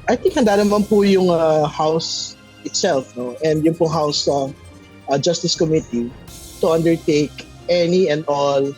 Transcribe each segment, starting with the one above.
I think handa naman po yung House itself, no? And yung pong House Justice Committee to undertake any and all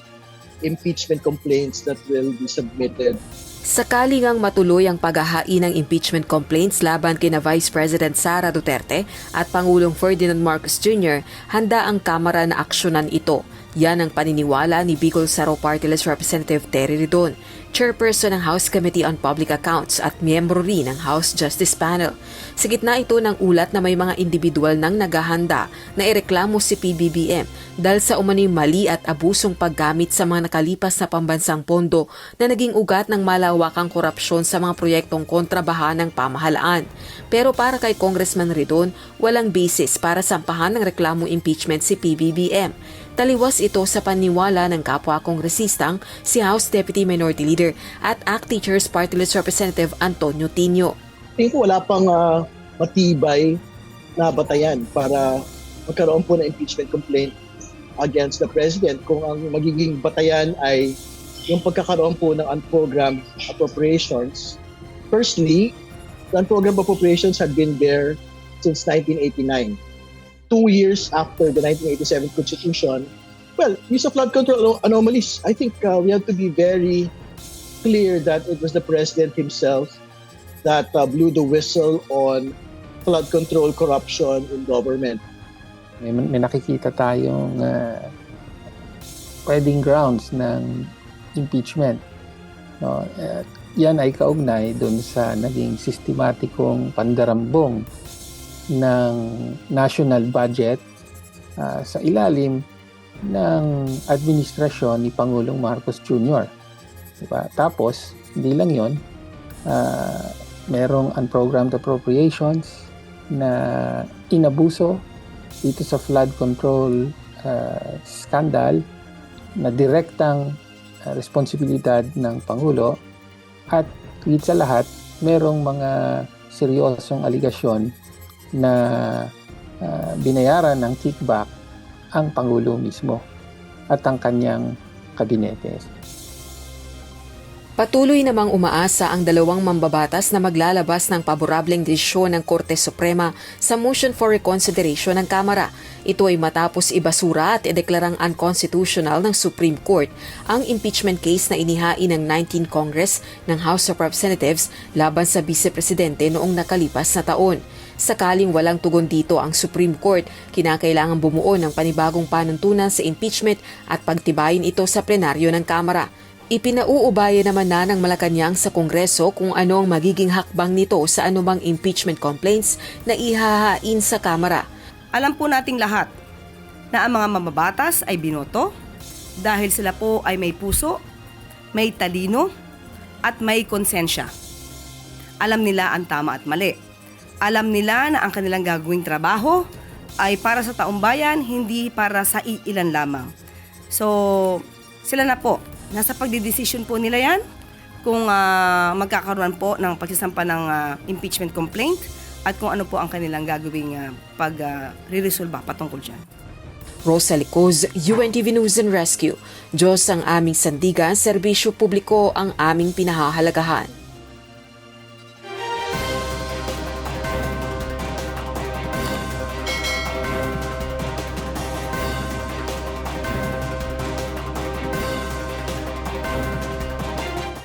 impeachment complaints that will be submitted. Sakali ngang matuloy ang paghahain ng impeachment complaints laban kina Vice President Sara Duterte at Pangulong Ferdinand Marcos Jr., handa ang Kamara na aksyonan ito. Yan ang paniniwala ni Bicol Saro Party List Representative Terry Ridon, chairperson ng House Committee on Public Accounts at miyembro rin ng House Justice Panel. Sa gitna ito ng ulat na may mga individual nang naghahanda na ireklamo si PBBM dahil sa umano'y mali at abusong paggamit sa mga nakalipas na pambansang pondo na naging ugat ng malawakang korupsyon sa mga proyektong kontrabaha ng pamahalaan. Pero para kay Congressman Ridon, walang basis para sampahan ng reklamong impeachment si PBBM. Taliwas ito sa paniwala ng kapwa kongresistang si House Deputy Minority Leader at ACT Teachers Party List Representative Antonio Tino. Tingin ko wala pang matibay na batayan para magkaroon po ng impeachment complaint against the President kung ang magiging batayan ay yung pagkakaroon po ng unprogrammed appropriations. Firstly, the unprogrammed appropriations had been there since 1989. 2 years after the 1987 Constitution, well, use of flood control anomalies, I think we have to be very clear that it was the President himself that blew the whistle on flood control corruption in government. May nakikita tayong pwedeng grounds ng impeachment. No? Yan ay kaugnay doon sa naging sistematikong pandarambong ng national budget sa ilalim ng administrasyon ni Pangulong Marcos Jr. Diba? Tapos, hindi lang yon, merong unprogrammed appropriations na inabuso dito sa flood control scandal na direktang responsibilidad ng Pangulo at higit sa lahat, merong mga seryosong aligasyon na binayaran ng kickback ang Pangulo mismo at ang kanyang kabinete. Patuloy namang umaasa ang dalawang mambabatas na maglalabas ng paborableng desisyon ng Korte Suprema sa motion for reconsideration ng Kamara. Ito ay matapos ibasura at ideklarang unconstitutional ng Supreme Court ang impeachment case na inihain ng 19 Congress ng House of Representatives laban sa Vice Presidente noong nakalipas na taon. Sakaling walang tugon dito ang Supreme Court, kinakailangan bumuo ng panibagong panuntunan sa impeachment at pagtibayin ito sa plenaryo ng Kamara. Ipinauubaya naman na ng Malacanang sa Kongreso kung ano ang magiging hakbang nito sa anumang impeachment complaints na ihahain sa Kamara. Alam po nating lahat na ang mga mambabatas ay binoto dahil sila po ay may puso, may talino, at may konsensya. Alam nila ang tama at mali. Alam nila na ang kanilang gagawing trabaho ay para sa taong bayan, hindi para sa iilan lamang. So, sila na po. Nasa pagdidesisyon po nila yan kung magkakaroon po ng pagsasampa ng impeachment complaint at kung ano po ang kanilang gagawing pag-re-resolve patungkol dyan. Rosalie Coz, UNTV News and Rescue. Diyos ang aming sandigan, serbisyo publiko ang aming pinahahalagahan.